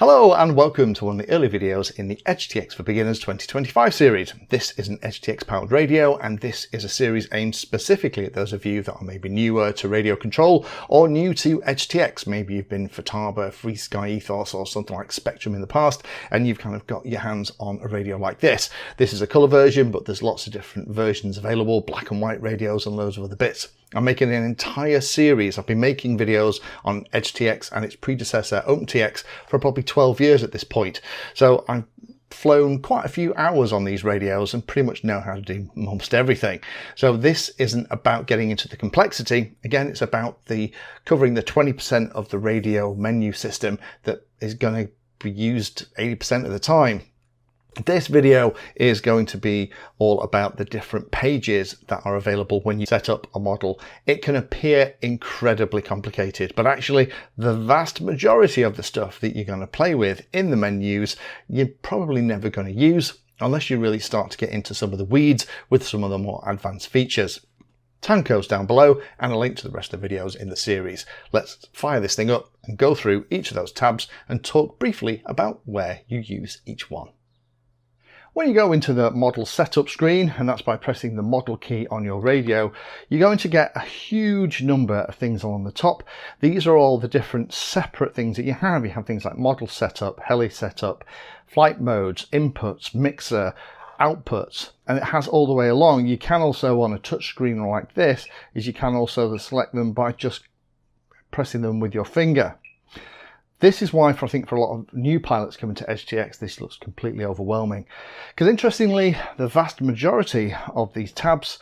Hello and welcome to one of the early videos in the EdgeTX for Beginners 2025 series. This is an EdgeTX powered radio, and this is a series aimed specifically at those of you that are maybe newer to radio control or new to EdgeTX. Maybe you've been Futaba, Free Sky Ethos or something like Spectrum in the past, and you've kind of got your hands on a radio like this. This is a colour version, but there's lots of different versions available, black and white radios and loads of other bits. I'm making an entire series. I've been making videos on EdgeTX and its predecessor OpenTX for probably 12 years at this point. So I've flown quite a few hours on these radios and pretty much know how to do almost everything. So this isn't about getting into the complexity. Again, it's about covering the 20% of the radio menu system that is going to be used 80% of the time. This video is going to be all about the different pages that are available when you set up a model. It can appear incredibly complicated, but actually the vast majority of the stuff that you're going to play with in the menus, you're probably never going to use unless you really start to get into some of the weeds with some of the more advanced features. Timecodes down below and a link to the rest of the videos in the series. Let's fire this thing up and go through each of those tabs and talk briefly about where you use each one. When you go into the model setup screen, and that's by pressing the model key on your radio, you're going to get a huge number of things along the top. These are all the different separate things that you have. You have things like model setup, heli setup, flight modes, inputs, mixer, outputs, and it has all the way along. You can also, on a touch screen like this, you can also select them by just pressing them with your finger. This is why, I think, for a lot of new pilots coming to EdgeTX, this looks completely overwhelming. Because interestingly, the vast majority of these tabs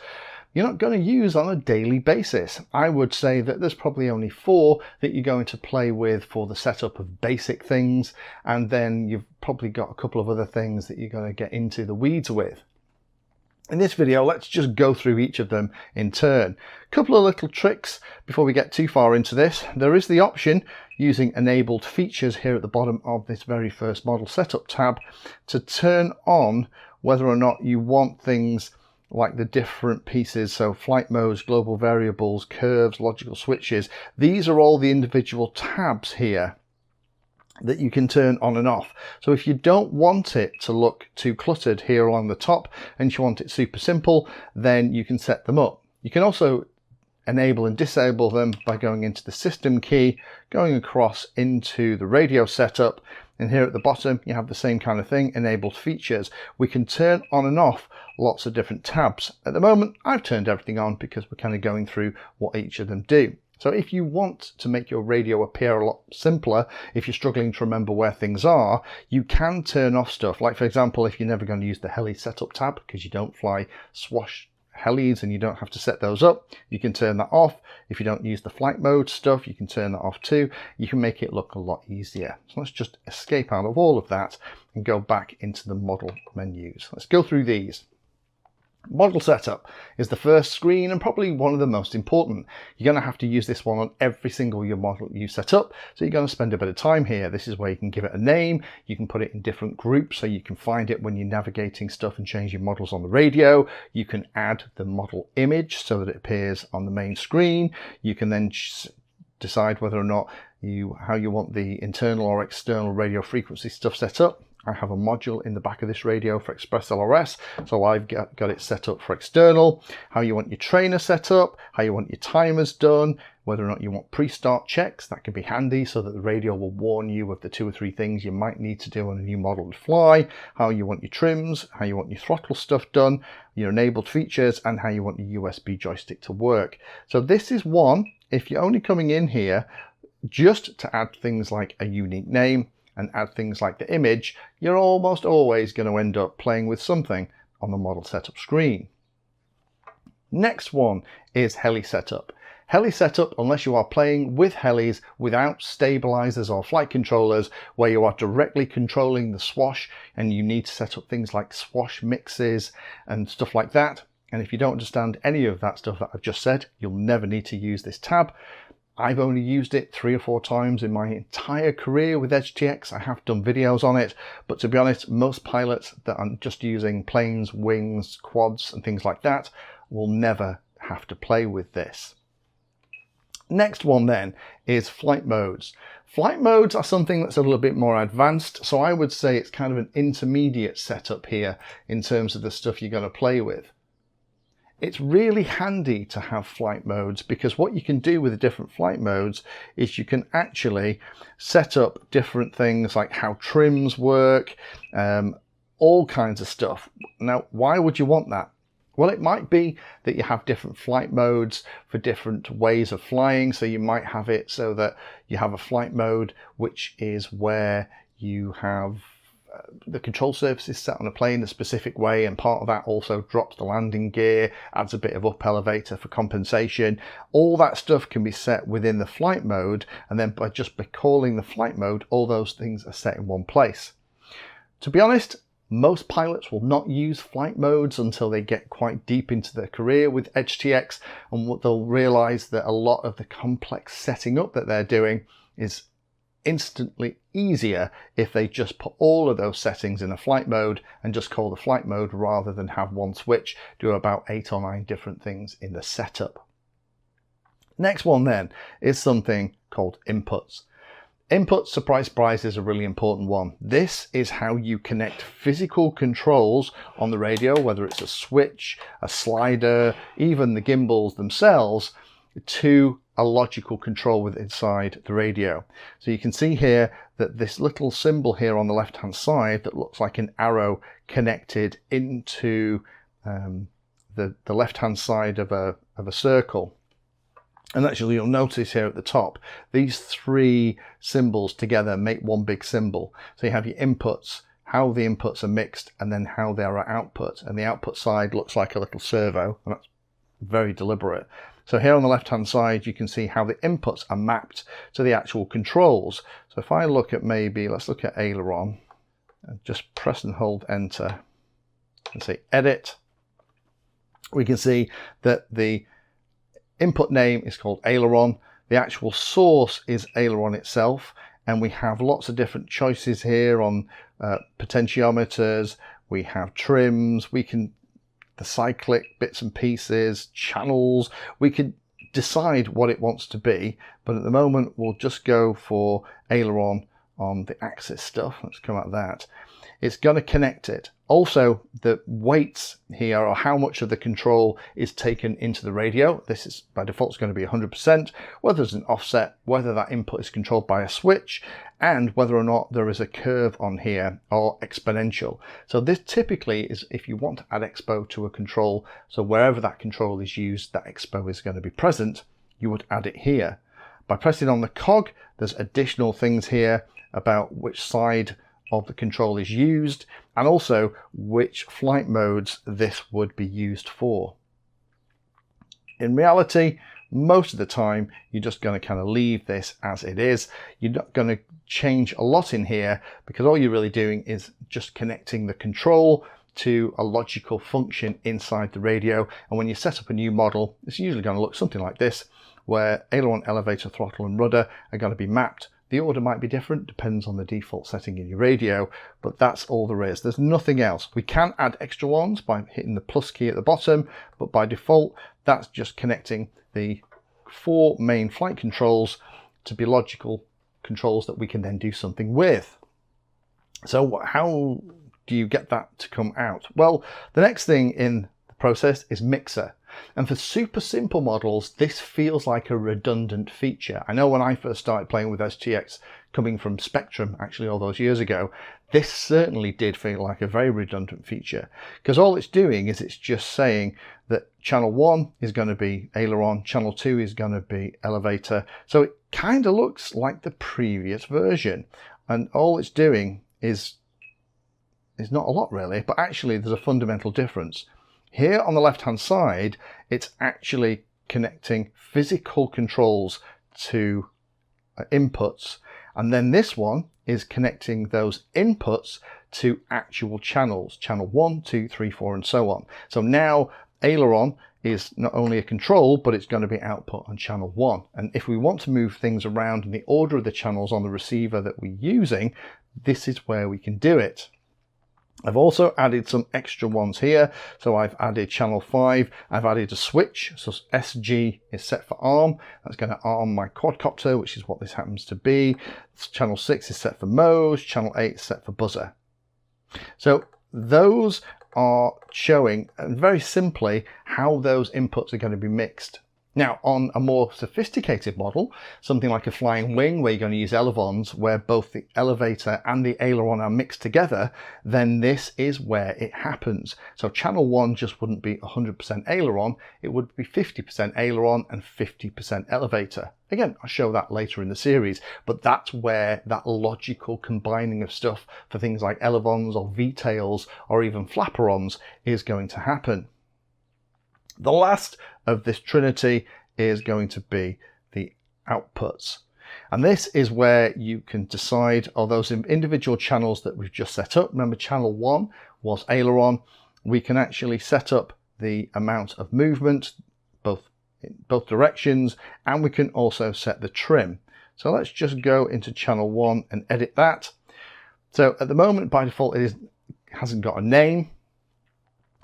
you're not going to use on a daily basis. I would say that there's probably only 4 that you're going to play with for the setup of basic things, and then you've probably got a couple of other things that you're going to get into the weeds with. In this video, let's just go through each of them in turn. A couple of little tricks before we get too far into this. There is the option using enabled features here at the bottom of this very first model setup tab to turn on whether or not you want things like the different pieces, so flight modes, global variables, curves, logical switches. These are all the individual tabs here that you can turn on and off. So if you don't want it to look too cluttered here along the top and you want it super simple, then you can set them up. You can also enable and disable them by going into the system key, going across into the radio setup, and here at the bottom you have the same kind of thing, enabled features. We can turn on and off lots of different tabs. At the moment I've turned everything on because we're kind of going through what each of them do. So if you want to make your radio appear a lot simpler, if you're struggling to remember where things are, you can turn off stuff. Like, for example, if you're never going to use the heli setup tab because you don't fly swash helis and you don't have to set those up, you can turn that off. If you don't use the flight mode stuff, you can turn that off too. You can make it look a lot easier. So let's just escape out of all of that and go back into the model menus. Let's go through these. Model setup is the first screen and probably one of the most important. You're going to have to use this one on every single your model you set up, so you're going to spend a bit of time here. This is where you can give it a name, you can put it in different groups so you can find it when you're navigating stuff and changing models on the radio. You can add the model image so that it appears on the main screen. You can then decide whether or not how you want the internal or external radio frequency stuff set up. I have a module in the back of this radio for Express LRS, so I've got it set up for external, how you want your trainer set up, how you want your timers done, whether or not you want pre-start checks. That can be handy so that the radio will warn you of the 2 or 3 things you might need to do on a new model to fly, how you want your trims, how you want your throttle stuff done, your enabled features, and how you want your USB joystick to work. So this is one, if you're only coming in here just to add things like a unique name and add things like the image, you're almost always going to end up playing with something on the model setup screen. Next one is heli setup. Heli setup, unless you are playing with helis without stabilizers or flight controllers, where you are directly controlling the swash and you need to set up things like swash mixes and stuff like that. And if you don't understand any of that stuff that I've just said, you'll never need to use this tab. I've only used it 3 or 4 times in my entire career with EdgeTX. I have done videos on it, but to be honest, most pilots that are just using planes, wings, quads and things like that will never have to play with this. Next one then is flight modes. Flight modes are something that's a little bit more advanced, so I would say it's kind of an intermediate setup here in terms of the stuff you're going to play with. It's really handy to have flight modes because what you can do with the different flight modes is you can actually set up different things like how trims work, all kinds of stuff. Now, why would you want that? Well, it might be that you have different flight modes for different ways of flying. So you might have it so that you have a flight mode, which is where you have the control surface is set on a plane a specific way, and part of that also drops the landing gear, adds a bit of up elevator for compensation. All that stuff can be set within the flight mode, and then by calling the flight mode, all those things are set in one place. To be honest, most pilots will not use flight modes until they get quite deep into their career with EdgeTX, and what they'll realize that a lot of the complex setting up that they're doing is instantly easier if they just put all of those settings in a flight mode and just call the flight mode rather than have one switch do about 8 or 9 different things in the setup. Next one then is something called inputs. Inputs, surprise, surprise, is a really important one. This is how you connect physical controls on the radio, whether it's a switch, a slider, even the gimbals themselves, to a logical control with inside the radio. So you can see here that this little symbol here on the left hand side that looks like an arrow connected into the left hand side of a circle. And actually you'll notice here at the top, these 3 symbols together make one big symbol. So you have your inputs, how the inputs are mixed, and then how they are output. And the output side looks like a little servo, and that's very deliberate. So here on the left hand side you can see how the inputs are mapped to the actual controls. So if I look at let's look at aileron, and just press and hold enter and say edit, we can see that the input name is called aileron, the actual source is aileron itself, and we have lots of different choices here on potentiometers, we have trims, the cyclic bits and pieces, channels. We could decide what it wants to be, but at the moment we'll just go for aileron on the axis stuff. Let's come at that. It's going to connect it. Also, the weights here are how much of the control is taken into the radio. This is by default going to be 100%, whether there's an offset, whether that input is controlled by a switch, and whether or not there is a curve on here or exponential. So this typically is if you want to add expo to a control, so wherever that control is used, that expo is going to be present, you would add it here. By pressing on the cog, there's additional things here about which side of the control is used, and also which flight modes this would be used for. In reality, most of the time you're just going to kind of leave this as it is. You're not going to change a lot in here because all you're really doing is just connecting the control to a logical function inside the radio. And when you set up a new model, it's usually going to look something like this, where aileron, elevator, throttle and rudder are going to be mapped. The order might be different, depends on the default setting in your radio, but that's all there is. There's nothing else. We can add extra ones by hitting the plus key at the bottom, but by default, that's just connecting the 4 main flight controls to be logical controls that we can then do something with. So how do you get that to come out? Well, the next thing in the process is mixer. And for super simple models, this feels like a redundant feature. I know when I first started playing with EdgeTX, coming from Spectrum actually all those years ago, this certainly did feel like a very redundant feature, because all it's doing is it's just saying that channel 1 is going to be aileron, channel 2 is going to be elevator. So it kind of looks like the previous version, and all it's doing is not a lot really, but actually there's a fundamental difference. Here on the left hand side, it's actually connecting physical controls to inputs, and then this one is connecting those inputs to actual channels, channel 1, 2, 3, 4 and so on. So now aileron is not only a control, but it's going to be output on channel 1. And if we want to move things around in the order of the channels on the receiver that we're using, this is where we can do it. I've also added some extra ones here. So I've added channel 5, I've added a switch, so SG is set for arm. That's going to arm my quadcopter, which is what this happens to be. Channel 6 is set for Mose, channel 8 is set for buzzer. So those are showing very simply how those inputs are going to be mixed. Now, on a more sophisticated model, something like a flying wing where you're going to use elevons, where both the elevator and the aileron are mixed together, then this is where it happens. So channel 1 just wouldn't be 100% aileron, it would be 50% aileron and 50% elevator. Again, I'll show that later in the series, but that's where that logical combining of stuff for things like elevons or V-tails or even flaperons is going to happen. The last of this trinity is going to be the outputs. And this is where you can decide, are those individual channels that we've just set up. Remember, channel 1 was aileron. We can actually set up the amount of movement, in both directions, and we can also set the trim. So let's just go into channel 1 and edit that. So at the moment, by default, it hasn't got a name.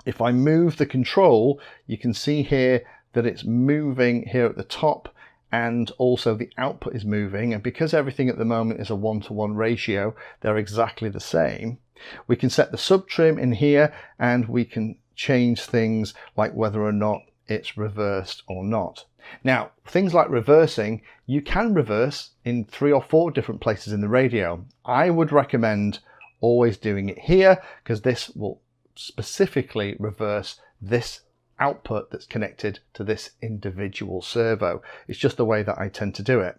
If I move the control, you can see here that it's moving here at the top, and also the output is moving. And because everything at the moment is a 1-to-1 ratio, they're exactly the same. We can set the sub trim in here, and we can change things like whether or not it's reversed or not. Now, things like reversing, you can reverse in 3 or 4 different places in the radio. I would recommend always doing it here, because this will specifically reverse this output that's connected to this individual servo. It's just the way that I tend to do it.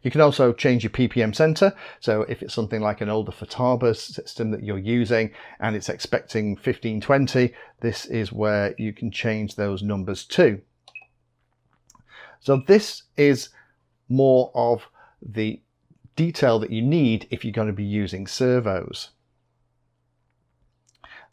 You can also change your PPM center. So if it's something like an older Futaba system that you're using and it's expecting 1520, this is where you can change those numbers too. So this is more of the detail that you need if you're going to be using servos.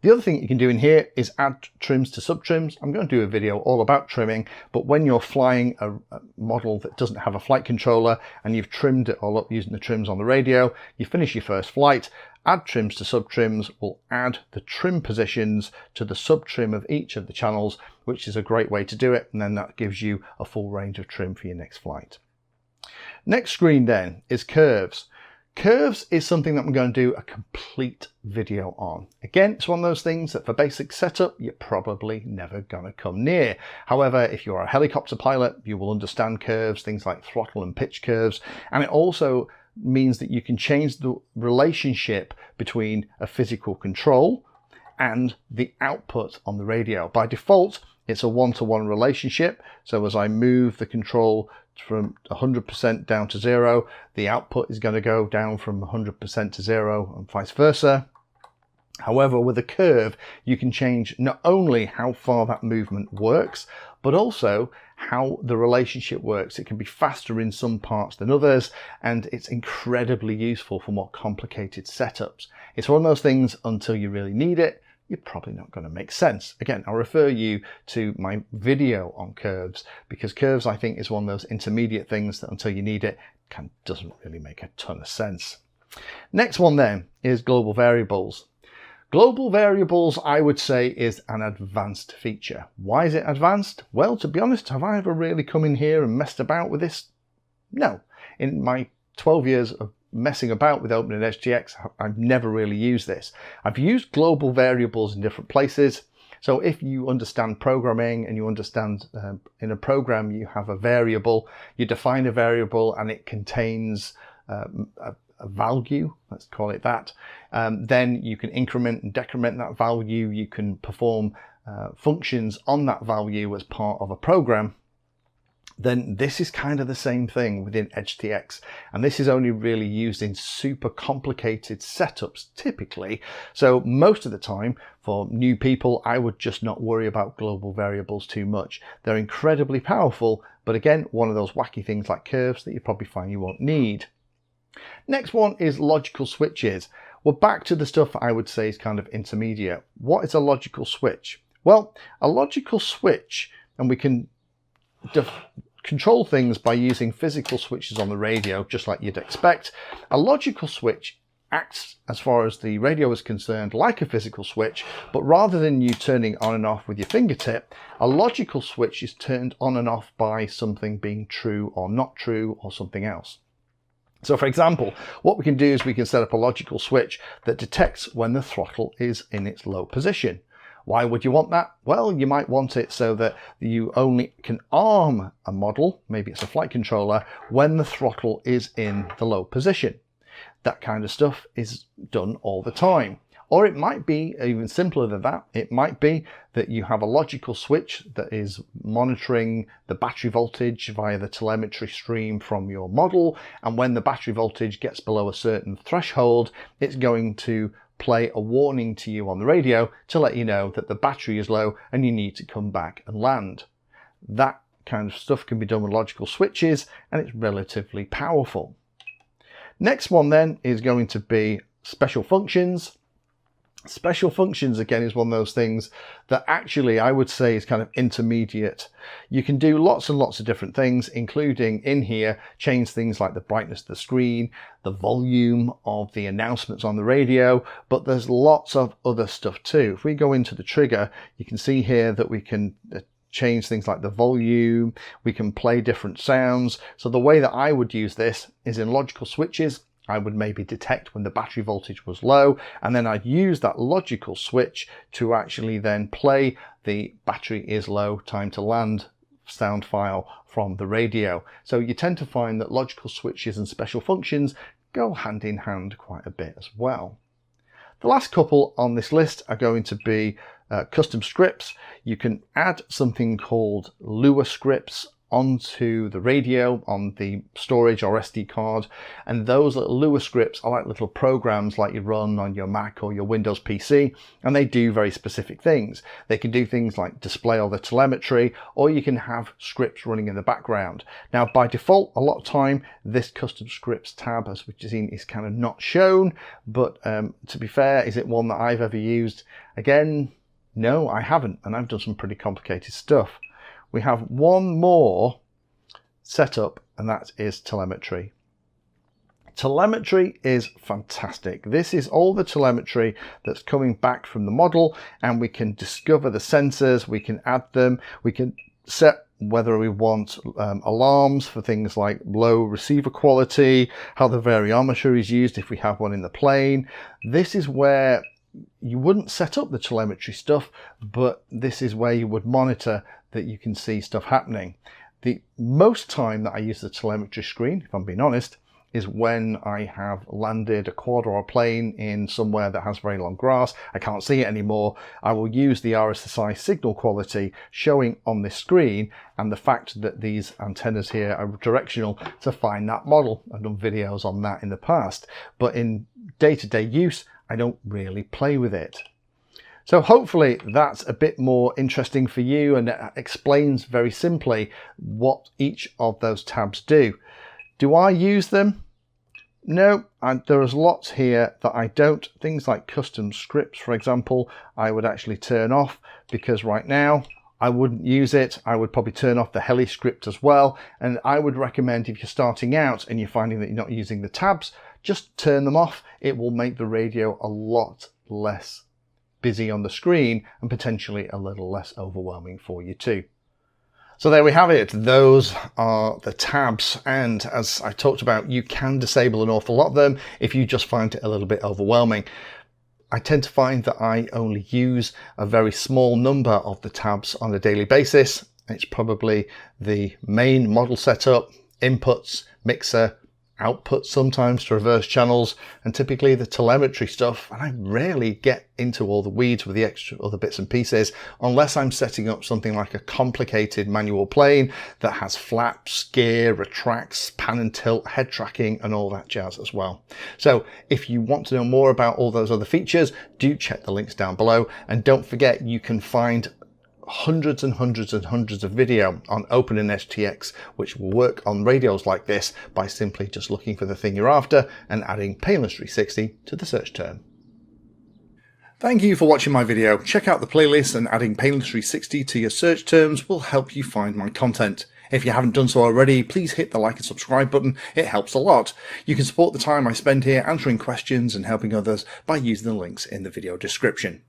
The other thing you can do in here is add trims to subtrims. I'm going to do a video all about trimming, but when you're flying a model that doesn't have a flight controller and you've trimmed it all up using the trims on the radio, you finish your first flight, add trims to subtrims will add the trim positions to the subtrim of each of the channels, which is a great way to do it, and then that gives you a full range of trim for your next flight. Next screen then is curves. Curves is something that I'm going to do a complete video on. Again, it's one of those things that for basic setup, you're probably never going to come near. However, if you're a helicopter pilot, you will understand curves, things like throttle and pitch curves. And it also means that you can change the relationship between a physical control and the output on the radio. By default, it's a 1-to-1 relationship. So as I move the control from 100% down to 0, the output is going to go down from 100% to 0 and vice versa. However, with a curve, you can change not only how far that movement works, but also how the relationship works. It can be faster in some parts than others, and it's incredibly useful for more complicated setups. It's one of those things, until you really need it, you're probably not going to make sense. Again, I'll refer you to my video on curves, because curves, I think, is one of those intermediate things that until you need it, doesn't really make a ton of sense. Next one then is global variables. Global variables, I would say, is an advanced feature. Why is it advanced? Well, to be honest, have I ever really come in here and messed about with this? No. In my 12 years of messing about with opening EdgeTX, I've never really used this. I've used global variables in different places. So if you understand programming and you understand in a program you have a variable, you define a variable and it contains a value, let's call it that, then you can increment and decrement that value. You can perform functions on that value as part of a program. Then this is kind of the same thing within EdgeTX, and this is only really used in super complicated setups typically. So most of the time for new people, I would just not worry about global variables too much. They're incredibly powerful, but again, one of those wacky things like curves that you probably find you won't need. Next one is logical switches. We're back to the stuff I would say is kind of intermediate. What is a logical switch? Well, a logical switch, and we can control things by using physical switches on the radio, just like you'd expect. A logical switch acts, as far as the radio is concerned, like a physical switch, but rather than you turning on and off with your fingertip, a logical switch is turned on and off by something being true or not true or something else. So for example, what we can do is we can set up a logical switch that detects when the throttle is in its low position. Why would you want that? Well, you might want it so that you only can arm a model, maybe it's a flight controller, when the throttle is in the low position. That kind of stuff is done all the time. Or it might be even simpler than that. It might be that you have a logical switch that is monitoring the battery voltage via the telemetry stream from your model, and when the battery voltage gets below a certain threshold, it's going to play a warning to you on the radio to let you know that the battery is low and you need to come back and land. That kind of stuff can be done with logical switches, and it's relatively powerful. Next one then is going to be special functions. Special functions, again, is one of those things that actually I would say is kind of intermediate. You can do lots and lots of different things, including in here, change things like the brightness of the screen, the volume of the announcements on the radio, but there's lots of other stuff too. If we go into the trigger, you can see here that we can change things like the volume, we can play different sounds. So the way that I would use this is in logical switches. I would maybe detect when the battery voltage was low, and then I'd use that logical switch to actually then play the battery is low, time to land sound file from the radio. So you tend to find that logical switches and special functions go hand in hand quite a bit as well. The last couple on this list are going to be custom scripts. You can add something called LUA Scripts onto the radio on the storage or SD card, and those little LUA scripts are like little programs like you run on your Mac or your Windows PC, and they do very specific things. They can do things like display all the telemetry, or you can have scripts running in the background. Now by default, a lot of time this custom scripts tab, as we've seen, is kind of not shown, but to be fair, is it one that I've ever used? Again, no, I haven't, and I've done some pretty complicated stuff. We have one more setup, and that is telemetry. Telemetry is fantastic. This is all the telemetry that's coming back from the model, and we can discover the sensors, we can add them, we can set whether we want alarms for things like low receiver quality, how the variometer is used if we have one in the plane. This is where you wouldn't set up the telemetry stuff, but this is where you would monitor that you can see stuff happening. The most time that I use the telemetry screen, if I'm being honest, is when I have landed a quad or a plane in somewhere that has very long grass. I can't see it anymore. I will use the RSSI signal quality showing on this screen, and the fact that these antennas here are directional to find that model. I've done videos on that in the past, but in day-to-day use, I don't really play with it. So hopefully that's a bit more interesting for you, and it explains very simply what each of those tabs do. Do I use them? No, there is lots here that I don't. Things like custom scripts, for example, I would actually turn off, because right now I wouldn't use it. I would probably turn off the Heli script as well. And I would recommend, if you're starting out and you're finding that you're not using the tabs, just turn them off. It will make the radio a lot less busy on the screen and potentially a little less overwhelming for you too. So there we have it. Those are the tabs, and as I talked about, you can disable an awful lot of them if you just find it a little bit overwhelming. I tend to find that I only use a very small number of the tabs on a daily basis. It's probably the main model setup, inputs, mixer, output sometimes to reverse channels, and typically the telemetry stuff. And I rarely get into all the weeds with the extra other bits and pieces unless I'm setting up something like a complicated manual plane that has flaps, gear, retracts, pan and tilt, head tracking, and all that jazz as well. So if you want to know more about all those other features, do check the links down below, and don't forget you can find hundreds and hundreds and hundreds of video on Open and EdgeTX, which will work on radios like this by simply just looking for the thing you're after and adding Pedantry 360 to the search term. Thank you for watching my video. Check out the playlist, and adding Pedantry 360 to your search terms will help you find my content. If you haven't done so already, please hit the like and subscribe button, it helps a lot. You can support the time I spend here answering questions and helping others by using the links in the video description.